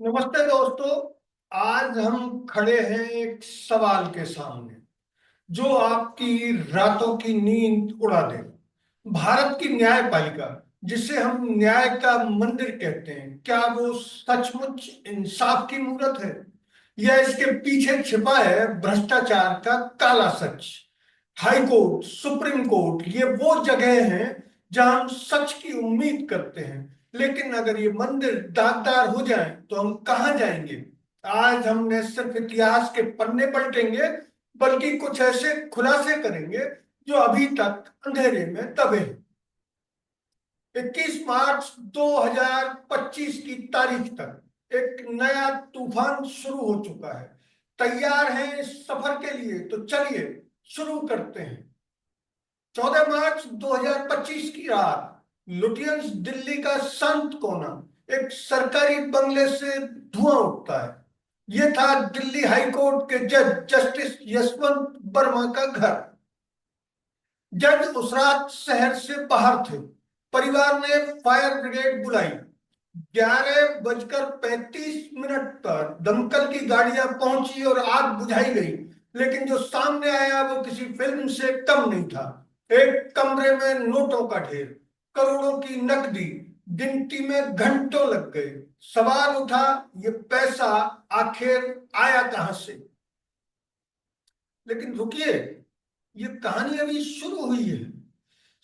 नमस्ते दोस्तों। आज हम खड़े हैं एक सवाल के सामने जो आपकी रातों की नींद उड़ा देगा। भारत की न्यायपालिका, जिसे हम न्याय का मंदिर कहते हैं, क्या वो सचमुच इंसाफ की मूरत है या इसके पीछे छिपा है भ्रष्टाचार का काला सच? हाई कोर्ट, सुप्रीम कोर्ट, ये वो जगह हैं जहां हम सच की उम्मीद करते हैं, लेकिन अगर ये मंदिर दागदार हो जाए तो हम कहां जाएंगे? आज हम न सिर्फ इतिहास के पन्ने पलटेंगे, बल्कि कुछ ऐसे खुलासे करेंगे जो अभी तक अंधेरे में दबे हैं। 21 मार्च 2025 की तारीख तक एक नया तूफान शुरू हो चुका है। तैयार हैं इस सफर के लिए? तो चलिए शुरू करते हैं। 14 मार्च 2025 की रात, लुटियंस दिल्ली का संत कोना, एक सरकारी बंगले से धुआं उठता है। यह था दिल्ली हाई कोर्ट के जज जस्टिस यशवंत वर्मा का घर। जज उस रात शहर से बाहर थे। परिवार ने फायर ब्रिगेड बुलाई। 11:35 पर दमकल की गाड़ियां पहुंची और आग बुझाई गई, लेकिन जो सामने आया वो किसी फिल्म से कम नहीं था। एक कमरे में नोटों का ढेर, करोड़ों की नकदी, गिनती में घंटों लग गए। सवाल उठा, ये पैसा आखिर आया कहां से? लेकिन रुकिए, ये कहानी अभी शुरू हुई है।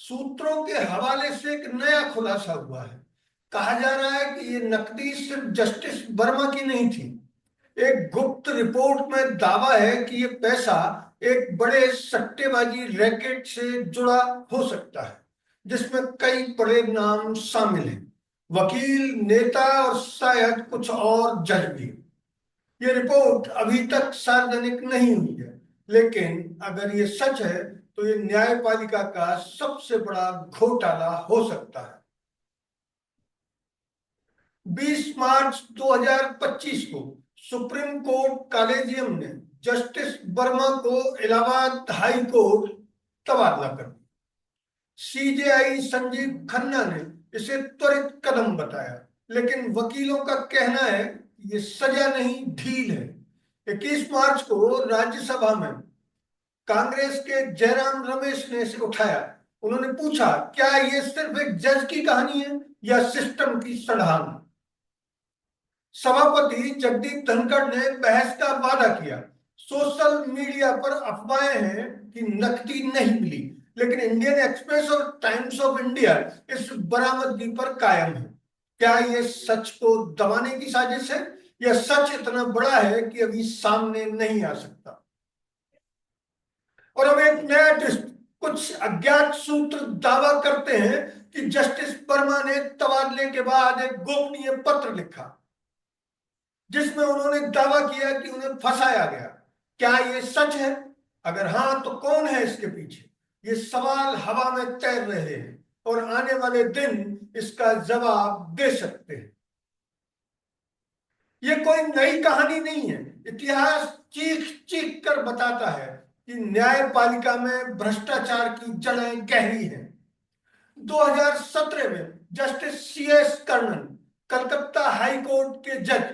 सूत्रों के हवाले से एक नया खुलासा हुआ है। कहा जा रहा है कि ये नकदी सिर्फ जस्टिस वर्मा की नहीं थी। एक गुप्त रिपोर्ट में दावा है कि ये पैसा एक बड़े सट्टेबाजी रैकेट से जुड़ा हो सकता है, जिसमें कई बड़े नाम शामिल हैं, वकील, नेता और शायद कुछ और जज भी। ये रिपोर्ट अभी तक सार्वजनिक नहीं हुई है, लेकिन अगर ये सच है तो ये न्यायपालिका का सबसे बड़ा घोटाला हो सकता है। 20 मार्च 2025 को सुप्रीम कोर्ट कॉलेजियम ने जस्टिस वर्मा को इलाहाबाद हाई कोर्ट तबादला कर दिया। सीजेआई संजीव खन्ना ने इसे त्वरित कदम बताया, लेकिन वकीलों का कहना है कि ये सजा नहीं, ढील है। 21 मार्च को राज्यसभा में कांग्रेस के जयराम रमेश ने इसे उठाया। उन्होंने पूछा, क्या ये सिर्फ एक जज की कहानी है या सिस्टम की सड़ाहन? सभापति जगदीप धनखड़ ने बहस का वादा किया। सोशल मीडिया पर अफवाहें हैं कि नकदी नहीं मिली, लेकिन इंडियन एक्सप्रेस और टाइम्स ऑफ इंडिया इस बरामदगी पर कायम है। क्या यह सच को दबाने की साजिश है या सच इतना बड़ा है कि अभी सामने नहीं आ सकता? और अब एक नया ट्विस्ट। कुछ अज्ञात सूत्र दावा करते हैं कि जस्टिस वर्मा ने तबादले के बाद एक गोपनीय पत्र लिखा, जिसमें उन्होंने दावा किया कि उन्हें फंसाया गया। क्या ये सच है? अगर हाँ, तो कौन है इसके पीछे? ये सवाल हवा में तैर रहे हैं और आने वाले दिन इसका जवाब दे सकते हैं। ये कोई नई कहानी नहीं है। इतिहास चीख चीख कर बताता है कि न्यायपालिका में भ्रष्टाचार की जड़ें गहरी हैं। 2017 में justice CS Karnan, Calcutta high court के जज,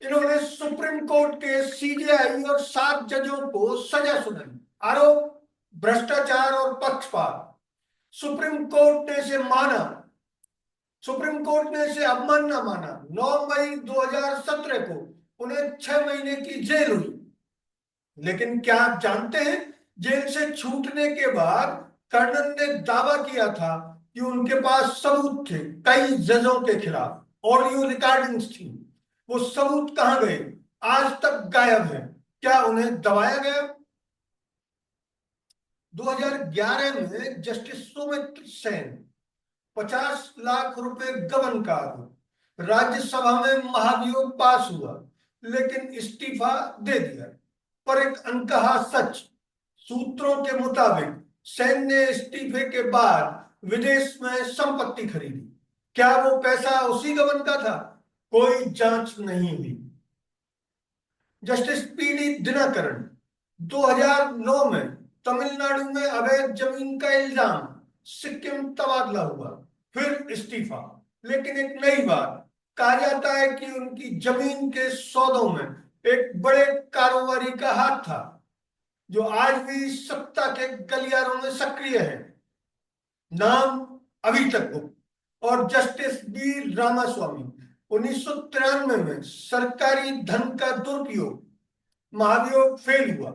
इन्होंने सुप्रीम कोर्ट के सीजेआई और 7 जजों को सजा सुनाई। आरोप भ्रष्टाचार और पक्षपात। सुप्रीम कोर्ट ने इसे माना। सुप्रीम कोर्ट ने इसे अवमानना माना। 9 मई 2017 को उन्हें 6 महीने की जेल हुई। लेकिन क्या आप जानते हैं, जेल से छूटने के बाद कर्णन ने दावा किया था कि उनके पास सबूत थे कई जजों के खिलाफ, ऑडियो रिकॉर्डिंग्स थी। वो सबूत कहां गए? आज तक गायब है। क्या उन्हें दबाया गया? 2011 में जस्टिस सुमित्र सेन, 50 लाख रुपए गबन का आरोप। राज्यसभा में महाभियोग पास हुआ, लेकिन इस्तीफा दे दिया। पर एक अनकहा सच। सूत्रों के मुताबिक सेन ने इस्तीफे के बाद विदेश में संपत्ति खरीदी। क्या वो पैसा उसी गबन का था? कोई जांच नहीं हुई। जस्टिस पीडी दिनकरन, 2009 में तमिलनाडु में अवैध जमीन का इल्जाम, सिक्किम तबादला हुआ, फिर इस्तीफा। लेकिन एक नई बात, कहा जाता है कि उनकी जमीन के सौदों में एक बड़े कारोबारी का हाथ था, जो आज भी सत्ता के गलियारों में सक्रिय है। नाम अभी तक गुप्त। और जस्टिस बी रामास्वामी 1993 में सरकारी धन का दुरुपयोग महाभियोग फेल हुआ।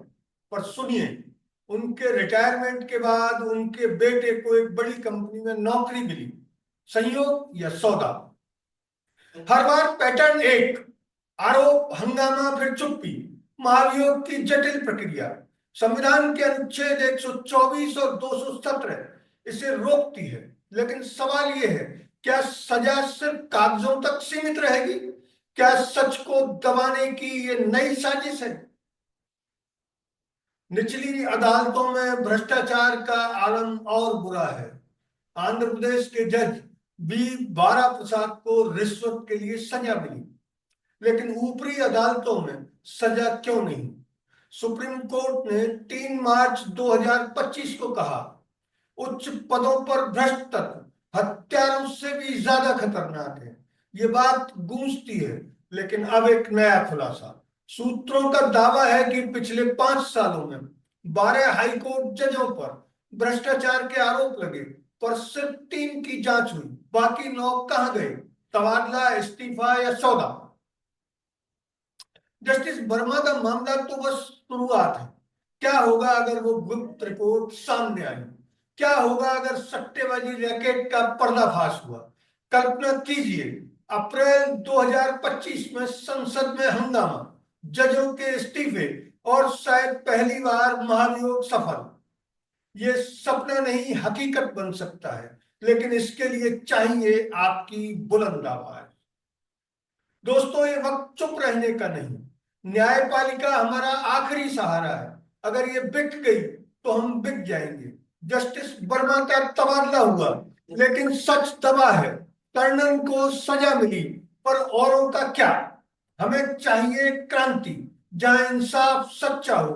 पर सुनिए, उनके रिटायरमेंट के बाद उनके बेटे को एक बड़ी कंपनी में नौकरी मिली। संयोग या सौदा? हर बार पैटर्न एक, आरोप, हंगामा, फिर चुप्पी। महाभियोग की जटिल प्रक्रिया संविधान के अनुच्छेद 124 और 217 इसे रोकती है। लेकिन सवाल यह है, क्या सजा सिर्फ कागजों तक सीमित रहेगी? क्या सच को दबाने की ये नई साजिश है? निचली अदालतों में भ्रष्टाचार का आलम और बुरा है। आंध्र प्रदेश के जज बी बारा प्रसाद को रिश्वत के लिए सजा मिली, लेकिन ऊपरी अदालतों में सजा क्यों नहीं? सुप्रीम कोर्ट ने 3 मार्च 2025 को कहा, उच्च पदों पर भ्रष्ट तत्व हत्यारों से भी ज्यादा खतरनाक है। ये बात गूंजती है, लेकिन अब एक नया खुलासा। सूत्रों का दावा है कि पिछले 5 सालों में 12 हाईकोर्ट जजों पर भ्रष्टाचार के आरोप लगे, पर सिर्फ 3 की जांच हुई। बाकी 9 कहां गए? तबादला, इस्तीफा या सौदा? जस्टिस वर्मा का मामला तो बस शुरुआत है। क्या होगा अगर वो गुप्त रिपोर्ट सामने आई? क्या होगा अगर सट्टेबाजी रैकेट का पर्दाफाश हुआ? कल्पना कीजिए, अप्रैल 2025 में संसद में हंगामा, जजों के इस्तीफे और शायद पहली बार महाभियोग सफल। ये सपना नहीं, हकीकत बन सकता है, लेकिन इसके लिए चाहिए आपकी बुलंद आवाज। दोस्तों, ये वक्त चुप रहने का नहीं। न्यायपालिका हमारा आखिरी सहारा है। अगर ये बिक गई तो हम बिक जाएंगे। जस्टिस वर्मा का तबादला हुआ, लेकिन सच दबा है। कर्नल को सजा मिली, पर औरों का क्या? हमें चाहिए क्रांति, जहां इंसाफ सच्चा हो,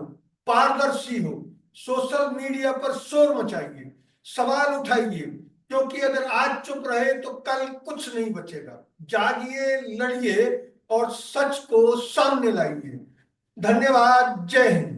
पारदर्शी हो। सोशल मीडिया पर शोर मचाइए, सवाल उठाइए, क्योंकि अगर आज चुप रहे तो कल कुछ नहीं बचेगा। जागिए, लड़िए और सच को सामने लाइए। धन्यवाद। जय हिंद।